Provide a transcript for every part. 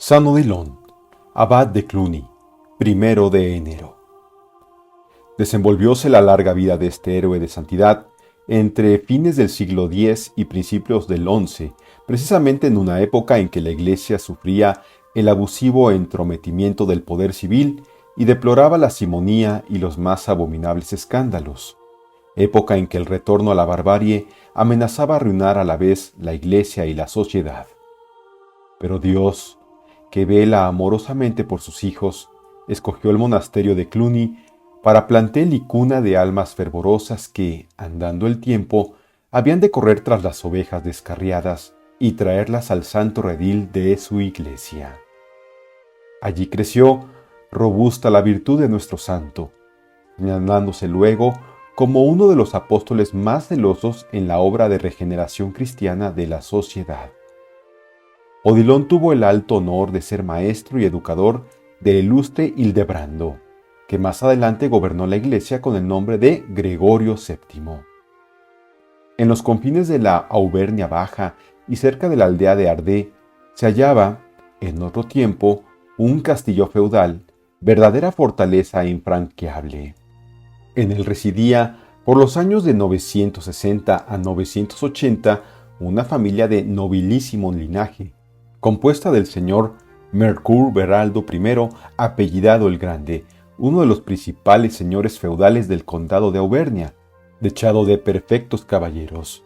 San Odilon, abad de Cluny, 1 de enero. Desenvolvióse la larga vida de este héroe de santidad entre fines del siglo X y principios del XI, precisamente en una época en que la Iglesia sufría el abusivo entrometimiento del poder civil y deploraba la simonía y los más abominables escándalos, época en que el retorno a la barbarie amenazaba arruinar a la vez la Iglesia y la sociedad. Pero Dios, que vela amorosamente por sus hijos, escogió el monasterio de Cluny para plantel y cuna de almas fervorosas que, andando el tiempo, habían de correr tras las ovejas descarriadas y traerlas al santo redil de su iglesia. Allí creció robusta la virtud de nuestro santo, señalándose luego como uno de los apóstoles más celosos en la obra de regeneración cristiana de la sociedad. Odilon tuvo el alto honor de ser maestro y educador del ilustre Hildebrando, que más adelante gobernó la iglesia con el nombre de Gregorio VII. En los confines de la Auvernia Baja y cerca de la aldea de Ardé se hallaba, en otro tiempo, un castillo feudal, verdadera fortaleza infranqueable. En él residía, por los años de 960 a 980, una familia de nobilísimo linaje, compuesta del señor Mercur Beraldo I, apellidado el Grande, uno de los principales señores feudales del condado de Auvernia, dechado de perfectos caballeros,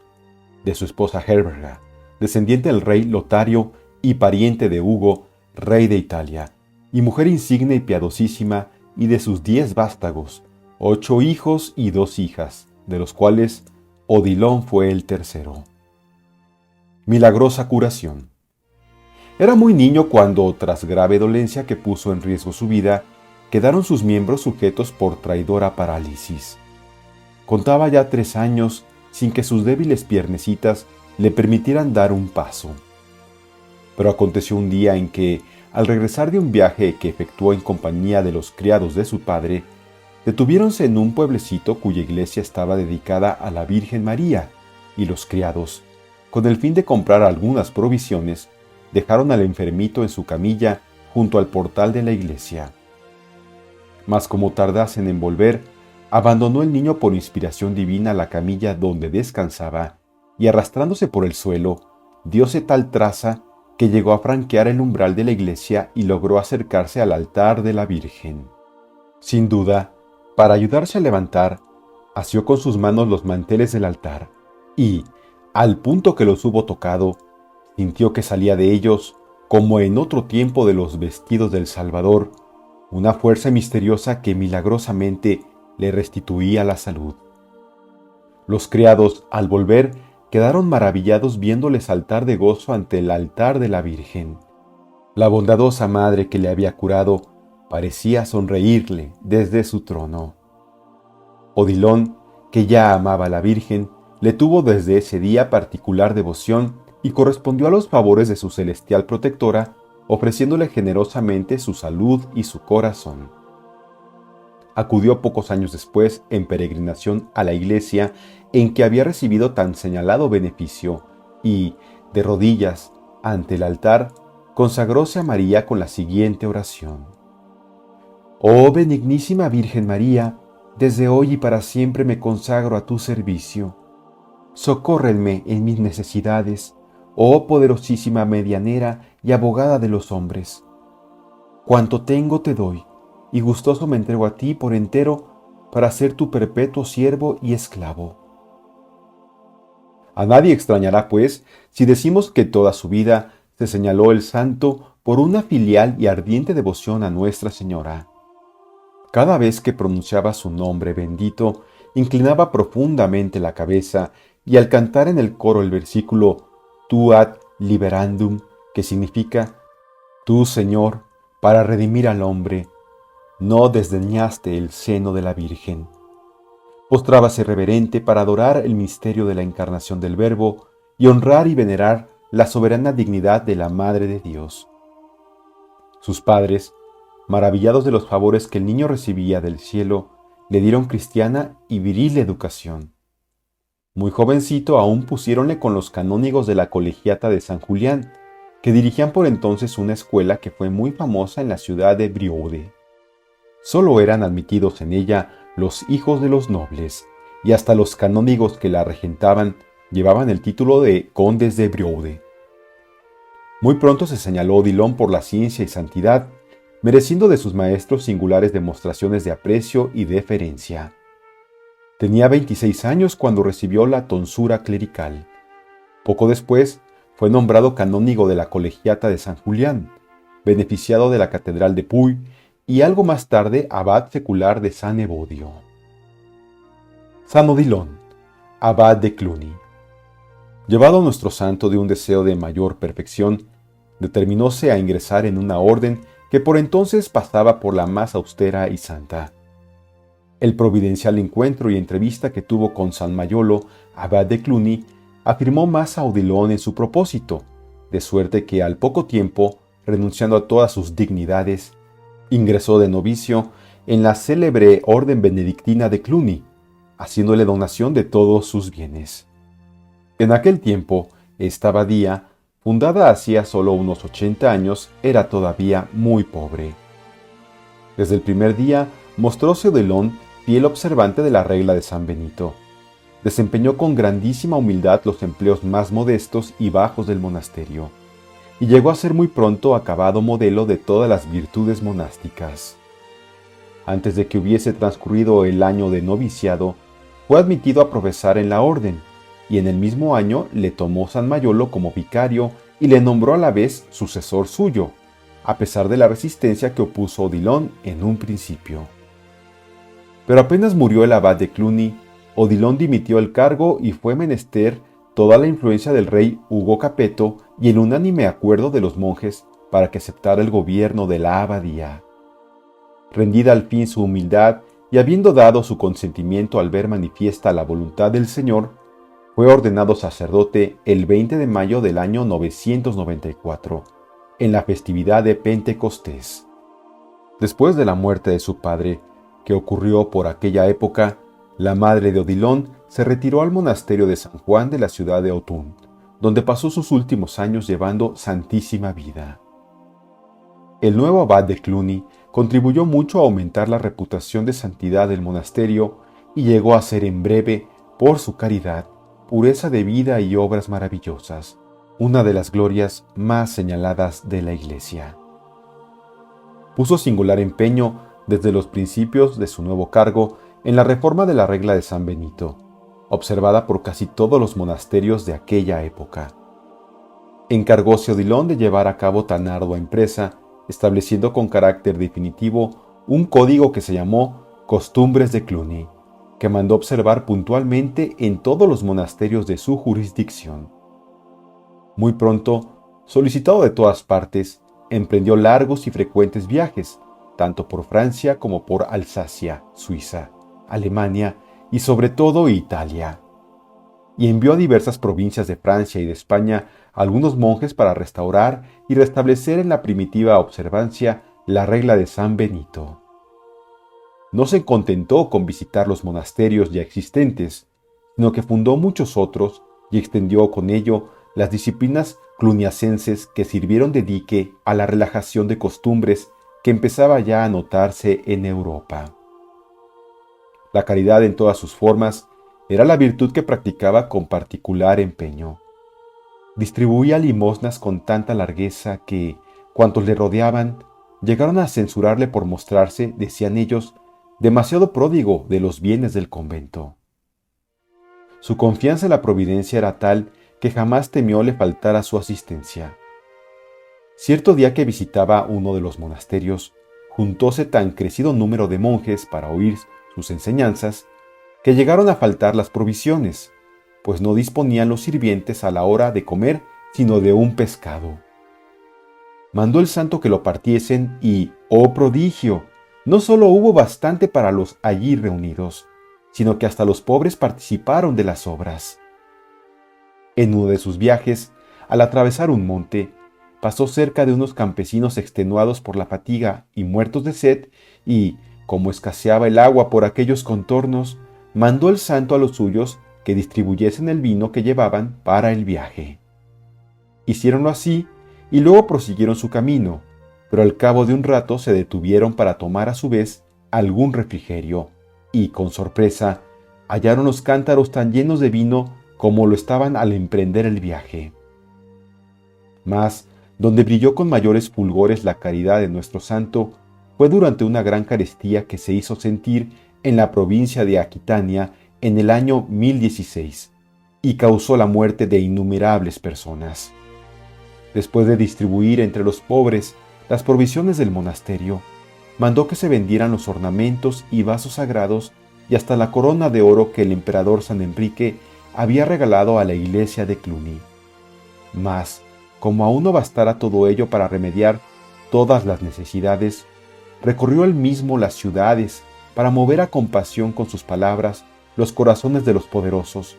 de su esposa Herberga, descendiente del rey Lotario y pariente de Hugo, rey de Italia, y mujer insigne y piadosísima, y de sus 10 vástagos, 8 hijos y 2 hijas, de los cuales Odilon fue el tercero. Milagrosa curación. Era muy niño cuando, tras grave dolencia que puso en riesgo su vida, quedaron sus miembros sujetos por traidora parálisis. Contaba ya 3 años sin que sus débiles piernecitas le permitieran dar un paso. Pero aconteció un día en que, al regresar de un viaje que efectuó en compañía de los criados de su padre, detuviéronse en un pueblecito cuya iglesia estaba dedicada a la Virgen María, y los criados, con el fin de comprar algunas provisiones, dejaron al enfermito en su camilla junto al portal de la iglesia. Mas como tardasen en volver, abandonó el niño por inspiración divina la camilla donde descansaba, y arrastrándose por el suelo, dióse tal traza que llegó a franquear el umbral de la iglesia y logró acercarse al altar de la Virgen. Sin duda, para ayudarse a levantar, asió con sus manos los manteles del altar, y, al punto que los hubo tocado, sintió que salía de ellos, como en otro tiempo de los vestidos del Salvador, una fuerza misteriosa que milagrosamente le restituía la salud. Los criados, al volver, quedaron maravillados viéndole saltar de gozo ante el altar de la Virgen. La bondadosa madre que le había curado parecía sonreírle desde su trono. Odilon, que ya amaba a la Virgen, le tuvo desde ese día particular devoción y correspondió a los favores de su celestial protectora, ofreciéndole generosamente su salud y su corazón. Acudió pocos años después en peregrinación a la iglesia en que había recibido tan señalado beneficio y, de rodillas ante el altar, consagróse a María con la siguiente oración: Oh benignísima Virgen María, desde hoy y para siempre me consagro a tu servicio. Socórrenme en mis necesidades, oh poderosísima medianera y abogada de los hombres. Cuanto tengo te doy, y gustoso me entrego a ti por entero para ser tu perpetuo siervo y esclavo. A nadie extrañará, pues, si decimos que toda su vida se señaló el santo por una filial y ardiente devoción a Nuestra Señora. Cada vez que pronunciaba su nombre bendito, inclinaba profundamente la cabeza y al cantar en el coro el versículo Tu ad liberandum, que significa Tú, Señor, para redimir al hombre, no desdeñaste el seno de la Virgen. Postrábase reverente para adorar el misterio de la encarnación del Verbo y honrar y venerar la soberana dignidad de la Madre de Dios. Sus padres, maravillados de los favores que el niño recibía del cielo, le dieron cristiana y viril educación. Muy jovencito aún pusiéronle con los canónigos de la colegiata de San Julián, que dirigían por entonces una escuela que fue muy famosa en la ciudad de Brioude. Solo eran admitidos en ella los hijos de los nobles, y hasta los canónigos que la regentaban llevaban el título de condes de Brioude. Muy pronto se señaló a Odilon por la ciencia y santidad, mereciendo de sus maestros singulares demostraciones de aprecio y deferencia. Tenía 26 años cuando recibió la tonsura clerical. Poco después, fue nombrado canónigo de la Colegiata de San Julián, beneficiado de la Catedral de Puy y algo más tarde abad secular de San Evodio. San Odilon, abad de Cluny. Llevado nuestro santo de un deseo de mayor perfección, determinóse a ingresar en una orden que por entonces pasaba por la más austera y santa. El providencial encuentro y entrevista que tuvo con San Mayolo, abad de Cluny, afirmó más a Odilon en su propósito, de suerte que al poco tiempo, renunciando a todas sus dignidades, ingresó de novicio en la célebre orden benedictina de Cluny, haciéndole donación de todos sus bienes. En aquel tiempo, esta abadía, fundada hacía solo unos 80 años, era todavía muy pobre. Desde el primer día mostróse Odilon fiel observante de la regla de San Benito. Desempeñó con grandísima humildad los empleos más modestos y bajos del monasterio, y llegó a ser muy pronto acabado modelo de todas las virtudes monásticas. Antes de que hubiese transcurrido el año de noviciado, fue admitido a profesar en la orden, y en el mismo año le tomó San Mayolo como vicario y le nombró a la vez sucesor suyo, a pesar de la resistencia que opuso Odilon en un principio. Pero apenas murió el abad de Cluny, Odilon dimitió el cargo y fue menester toda la influencia del rey Hugo Capeto y el unánime acuerdo de los monjes para que aceptara el gobierno de la abadía. Rendida al fin su humildad y habiendo dado su consentimiento al ver manifiesta la voluntad del Señor, fue ordenado sacerdote el 20 de mayo del año 994, en la festividad de Pentecostés. Después de la muerte de su padre, que ocurrió por aquella época, la madre de Odilon se retiró al monasterio de San Juan de la ciudad de Autun, donde pasó sus últimos años llevando santísima vida. El nuevo abad de Cluny contribuyó mucho a aumentar la reputación de santidad del monasterio y llegó a ser en breve, por su caridad, pureza de vida y obras maravillosas, una de las glorias más señaladas de la Iglesia. Puso singular empeño desde los principios de su nuevo cargo en la reforma de la regla de San Benito, observada por casi todos los monasterios de aquella época. Encargóse Odilon de llevar a cabo tan ardua empresa, estableciendo con carácter definitivo un código que se llamó Costumbres de Cluny, que mandó observar puntualmente en todos los monasterios de su jurisdicción. Muy pronto, solicitado de todas partes, emprendió largos y frecuentes viajes, tanto por Francia como por Alsacia, Suiza, Alemania y sobre todo Italia. Y envió a diversas provincias de Francia y de España a algunos monjes para restaurar y restablecer en la primitiva observancia la regla de San Benito. No se contentó con visitar los monasterios ya existentes, sino que fundó muchos otros y extendió con ello las disciplinas cluniacenses que sirvieron de dique a la relajación de costumbres que empezaba ya a notarse en Europa. La caridad en todas sus formas era la virtud que practicaba con particular empeño. Distribuía limosnas con tanta largueza que, cuantos le rodeaban, llegaron a censurarle por mostrarse, decían ellos, demasiado pródigo de los bienes del convento. Su confianza en la providencia era tal que jamás temió le faltara su asistencia. Cierto día que visitaba uno de los monasterios, juntóse tan crecido número de monjes para oír sus enseñanzas, que llegaron a faltar las provisiones, pues no disponían los sirvientes a la hora de comer sino de un pescado. Mandó el santo que lo partiesen y, ¡oh prodigio!, no solo hubo bastante para los allí reunidos, sino que hasta los pobres participaron de las obras. En uno de sus viajes, al atravesar un monte, pasó cerca de unos campesinos extenuados por la fatiga y muertos de sed, y, como escaseaba el agua por aquellos contornos, mandó el santo a los suyos que distribuyesen el vino que llevaban para el viaje. Hicieronlo así, y luego prosiguieron su camino, pero al cabo de un rato se detuvieron para tomar a su vez algún refrigerio, y con sorpresa hallaron los cántaros tan llenos de vino como lo estaban al emprender el viaje. Mas, donde brilló con mayores fulgores la caridad de nuestro santo, fue durante una gran carestía que se hizo sentir en la provincia de Aquitania en el año 1016, y causó la muerte de innumerables personas. Después de distribuir entre los pobres las provisiones del monasterio, mandó que se vendieran los ornamentos y vasos sagrados y hasta la corona de oro que el emperador San Enrique había regalado a la iglesia de Cluny. Mas, como aún no bastara todo ello para remediar todas las necesidades, recorrió él mismo las ciudades para mover a compasión con sus palabras los corazones de los poderosos,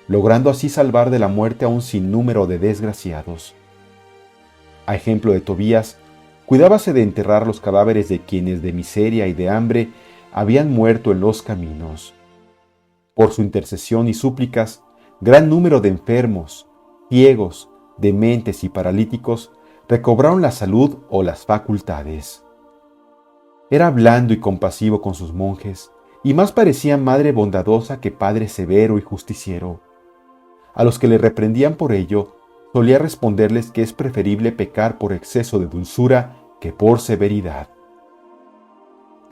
logrando así salvar de la muerte a un sinnúmero de desgraciados. A ejemplo de Tobías, cuidábase de enterrar los cadáveres de quienes de miseria y de hambre habían muerto en los caminos. Por su intercesión y súplicas, gran número de enfermos, ciegos, dementes y paralíticos recobraron la salud o las facultades. Era blando y compasivo con sus monjes, y más parecía madre bondadosa que padre severo y justiciero. A los que le reprendían por ello, solía responderles que es preferible pecar por exceso de dulzura que por severidad.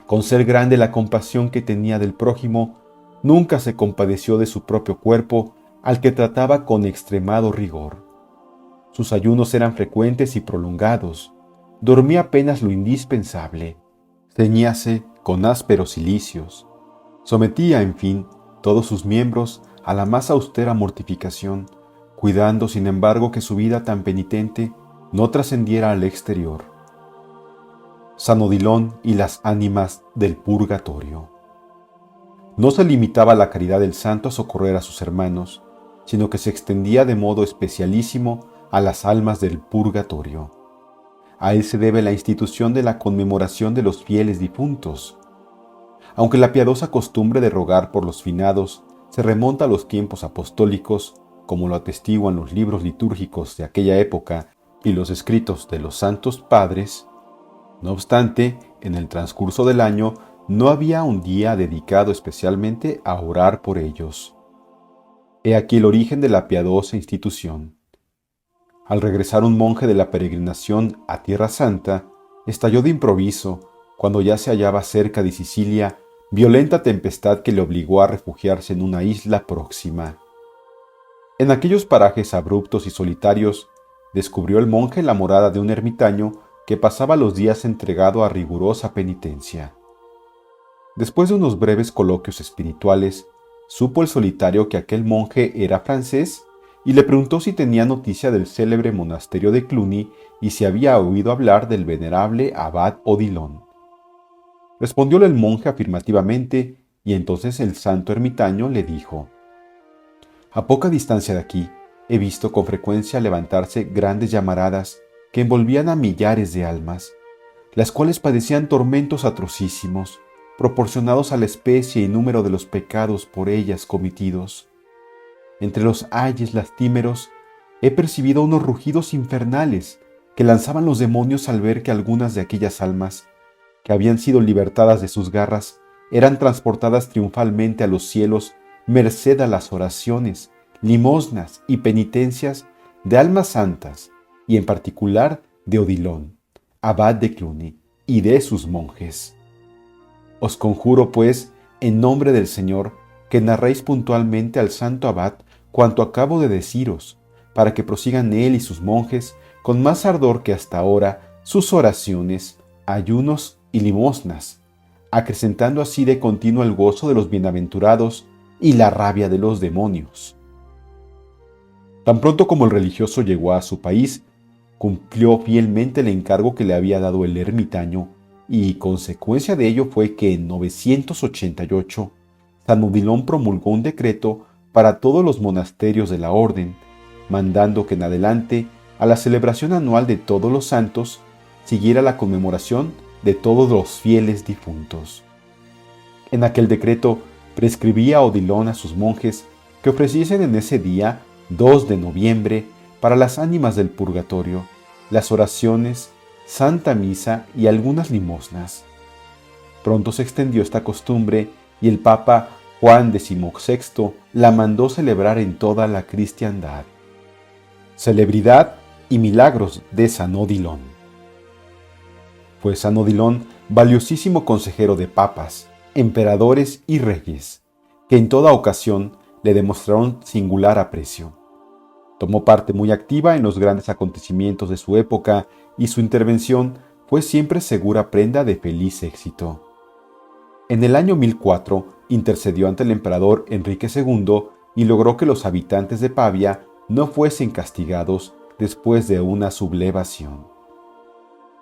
Con ser grande la compasión que tenía del prójimo, nunca se compadeció de su propio cuerpo, al que trataba con extremado rigor. Sus ayunos eran frecuentes y prolongados, dormía apenas lo indispensable, ceñíase con ásperos cilicios, sometía, en fin, todos sus miembros a la más austera mortificación, cuidando, sin embargo, que su vida tan penitente no trascendiera al exterior. San Odilon y las ánimas del purgatorio. No se limitaba la caridad del santo a socorrer a sus hermanos, sino que se extendía de modo especialísimo a las almas del purgatorio. A él se debe la institución de la conmemoración de los fieles difuntos. Aunque la piadosa costumbre de rogar por los finados se remonta a los tiempos apostólicos, como lo atestiguan los libros litúrgicos de aquella época y los escritos de los santos padres, no obstante, en el transcurso del año no había un día dedicado especialmente a orar por ellos. He aquí el origen de la piadosa institución. Al regresar un monje de la peregrinación a Tierra Santa, estalló de improviso, cuando ya se hallaba cerca de Sicilia, violenta tempestad que le obligó a refugiarse en una isla próxima. En aquellos parajes abruptos y solitarios, descubrió el monje la morada de un ermitaño que pasaba los días entregado a rigurosa penitencia. Después de unos breves coloquios espirituales, supo el solitario que aquel monje era francés y le preguntó si tenía noticia del célebre monasterio de Cluny y si había oído hablar del venerable abad Odilon. Respondióle el monje afirmativamente, y entonces el santo ermitaño le dijo: «A poca distancia de aquí, he visto con frecuencia levantarse grandes llamaradas que envolvían a millares de almas, las cuales padecían tormentos atrocísimos, proporcionados a la especie y número de los pecados por ellas cometidos. Entre los ayes lastimeros he percibido unos rugidos infernales que lanzaban los demonios al ver que algunas de aquellas almas, que habían sido libertadas de sus garras, eran transportadas triunfalmente a los cielos merced a las oraciones, limosnas y penitencias de almas santas, y en particular de Odilon, abad de Cluny, y de sus monjes. Os conjuro, pues, en nombre del Señor, que narréis puntualmente al santo abad cuanto acabo de deciros, para que prosigan él y sus monjes con más ardor que hasta ahora sus oraciones, ayunos y limosnas, acrecentando así de continuo el gozo de los bienaventurados y la rabia de los demonios». Tan pronto como el religioso llegó a su país, cumplió fielmente el encargo que le había dado el ermitaño, y consecuencia de ello fue que en 988 San Odilon promulgó un decreto para todos los monasterios de la orden, mandando que en adelante a la celebración anual de todos los santos siguiera la conmemoración de todos los fieles difuntos. En aquel decreto prescribía Odilon a sus monjes que ofreciesen en ese día, 2 de noviembre, para las ánimas del purgatorio, las oraciones, Santa Misa y algunas limosnas. Pronto se extendió esta costumbre y el Papa Juan XVI la mandó celebrar en toda la cristiandad. Celebridad y milagros de San Odilon. Fue San Odilon valiosísimo consejero de papas, emperadores y reyes, que en toda ocasión le demostraron singular aprecio. Tomó parte muy activa en los grandes acontecimientos de su época y su intervención fue siempre segura prenda de feliz éxito. En el año 1004 intercedió ante el emperador Enrique II y logró que los habitantes de Pavia no fuesen castigados después de una sublevación.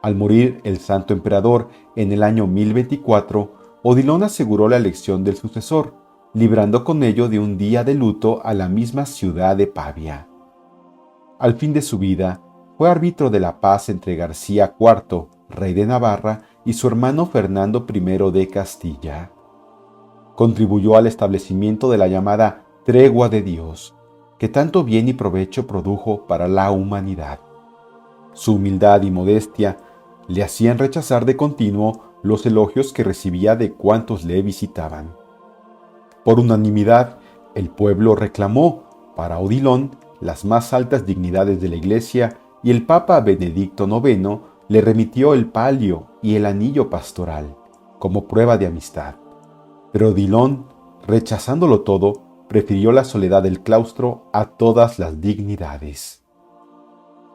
Al morir el santo emperador en el año 1024, Odilon aseguró la elección del sucesor, librando con ello de un día de luto a la misma ciudad de Pavia. Al fin de su vida, fue árbitro de la paz entre García IV, rey de Navarra, y su hermano Fernando I de Castilla. Contribuyó al establecimiento de la llamada Tregua de Dios, que tanto bien y provecho produjo para la humanidad. Su humildad y modestia le hacían rechazar de continuo los elogios que recibía de cuantos le visitaban. Por unanimidad, el pueblo reclamó para Odilon las más altas dignidades de la Iglesia y el Papa Benedicto IX le remitió el palio y el anillo pastoral como prueba de amistad. Pero Odilon, rechazándolo todo, prefirió la soledad del claustro a todas las dignidades.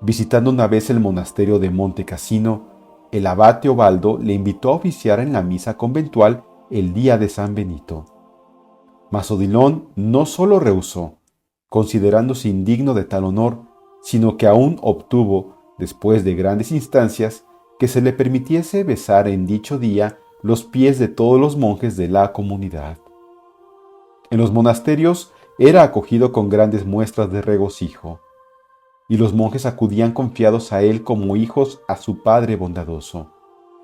Visitando una vez el monasterio de Monte Cassino, el abate Obaldo le invitó a oficiar en la misa conventual el día de San Benito. Mas Odilon no solo rehusó, considerándose indigno de tal honor, sino que aún obtuvo, después de grandes instancias, que se le permitiese besar en dicho día los pies de todos los monjes de la comunidad. En los monasterios era acogido con grandes muestras de regocijo, y los monjes acudían confiados a él como hijos a su padre bondadoso.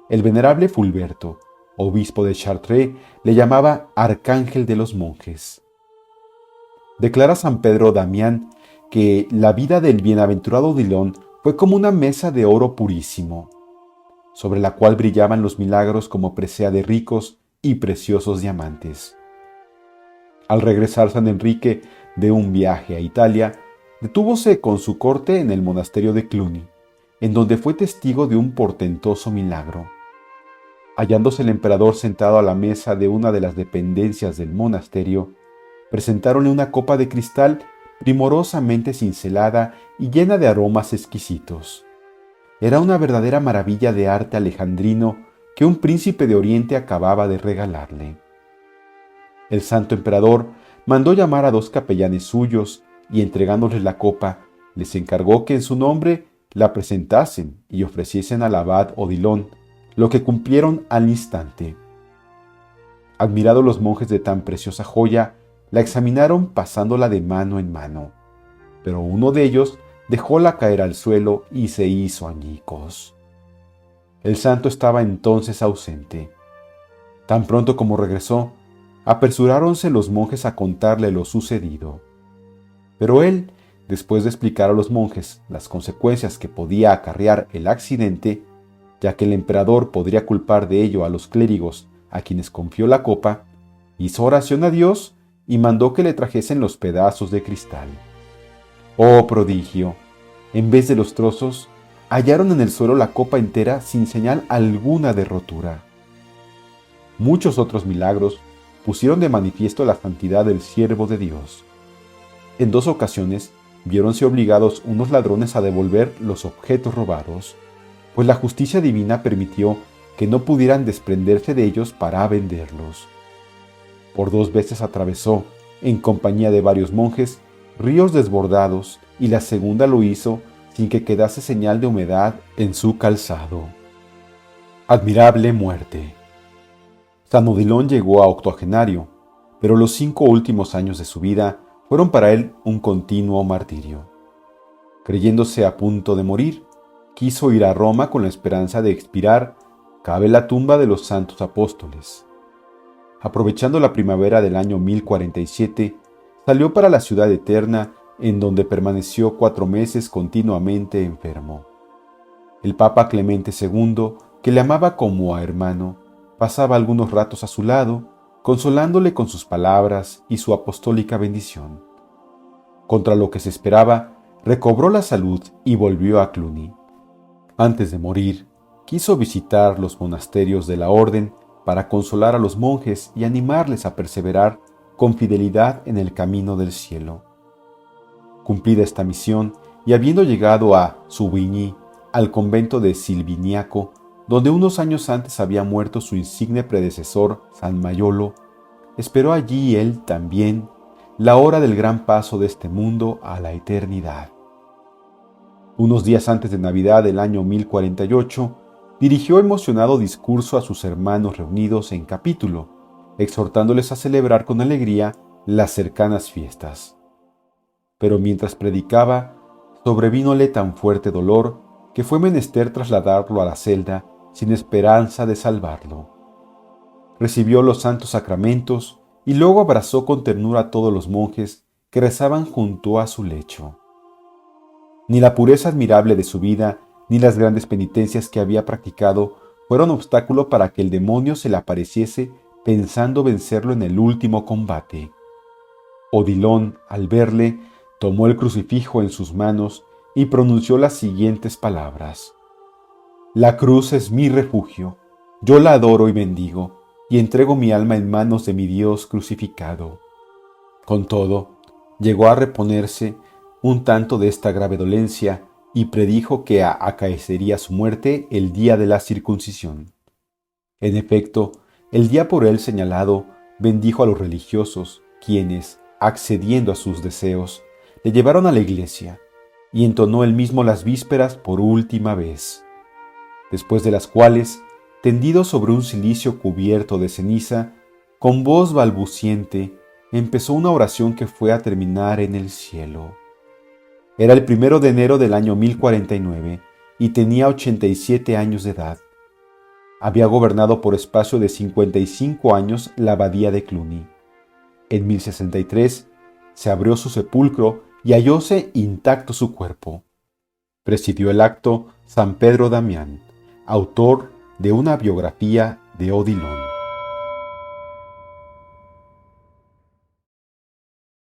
El venerable Fulberto, obispo de Chartres, le llamaba Arcángel de los monjes. Declara San Pedro Damián que la vida del bienaventurado Odilon fue como una mesa de oro purísimo, sobre la cual brillaban los milagros como presea de ricos y preciosos diamantes. Al regresar San Enrique de un viaje a Italia, detúvose con su corte en el monasterio de Cluny, en donde fue testigo de un portentoso milagro. Hallándose el emperador sentado a la mesa de una de las dependencias del monasterio, presentáronle una copa de cristal primorosamente cincelada y llena de aromas exquisitos. Era una verdadera maravilla de arte alejandrino que un príncipe de Oriente acababa de regalarle. El santo emperador mandó llamar a 2 capellanes suyos y entregándoles la copa, les encargó que en su nombre la presentasen y ofreciesen al abad Odilon, lo que cumplieron al instante. Admirados los monjes de tan preciosa joya, la examinaron pasándola de mano en mano, pero uno de ellos dejóla caer al suelo y se hizo añicos. El santo estaba entonces ausente. Tan pronto como regresó, apresuráronse los monjes a contarle lo sucedido. Pero él, después de explicar a los monjes las consecuencias que podía acarrear el accidente, ya que el emperador podría culpar de ello a los clérigos a quienes confió la copa, hizo oración a Dios y mandó que le trajesen los pedazos de cristal. ¡Oh prodigio! En vez de los trozos, hallaron en el suelo la copa entera sin señal alguna de rotura. Muchos otros milagros pusieron de manifiesto la santidad del siervo de Dios. En 2 ocasiones viéronse obligados unos ladrones a devolver los objetos robados, pues la justicia divina permitió que no pudieran desprenderse de ellos para venderlos. Por 2 veces atravesó, en compañía de varios monjes, ríos desbordados, y la segunda lo hizo sin que quedase señal de humedad en su calzado. Admirable muerte. San Odilon llegó a octogenario, pero los 5 últimos años de su vida fueron para él un continuo martirio. Creyéndose a punto de morir, quiso ir a Roma con la esperanza de expirar cabe la tumba de los santos apóstoles. Aprovechando la primavera del año 1047, salió para la ciudad eterna, en donde permaneció 4 meses continuamente enfermo. El Papa Clemente II, que le amaba como a hermano, pasaba algunos ratos a su lado, consolándole con sus palabras y su apostólica bendición. Contra lo que se esperaba, recobró la salud y volvió a Cluny. Antes de morir, quiso visitar los monasterios de la orden para consolar a los monjes y animarles a perseverar con fidelidad en el camino del cielo. Cumplida esta misión, y habiendo llegado a Soubigny, al convento de Silviniaco, donde unos años antes había muerto su insigne predecesor, San Mayolo, esperó allí él también la hora del gran paso de este mundo a la eternidad. Unos días antes de Navidad del año 1048, dirigió emocionado discurso a sus hermanos reunidos en capítulo, exhortándoles a celebrar con alegría las cercanas fiestas. Pero mientras predicaba, sobrevínole tan fuerte dolor que fue menester trasladarlo a la celda sin esperanza de salvarlo. Recibió los santos sacramentos y luego abrazó con ternura a todos los monjes que rezaban junto a su lecho. Ni la pureza admirable de su vida, ni las grandes penitencias que había practicado fueron obstáculo para que el demonio se le apareciese pensando vencerlo en el último combate. Odilon, al verle, tomó el crucifijo en sus manos y pronunció las siguientes palabras: «La cruz es mi refugio, yo la adoro y bendigo, y entrego mi alma en manos de mi Dios crucificado». Con todo, llegó a reponerse un tanto de esta grave dolencia y predijo que acaecería su muerte el día de la circuncisión. En efecto, el día por él señalado, bendijo a los religiosos, quienes, accediendo a sus deseos, le llevaron a la iglesia, y entonó él mismo las vísperas por última vez, después de las cuales, tendido sobre un cilicio cubierto de ceniza, con voz balbuciente, empezó una oración que fue a terminar en el cielo. Era el 1 de enero del año 1049 y tenía 87 años de edad. Había gobernado por espacio de 55 años la abadía de Cluny. En 1063 se abrió su sepulcro y hallóse intacto su cuerpo. Presidió el acto San Pedro Damián, autor de una biografía de Odilon.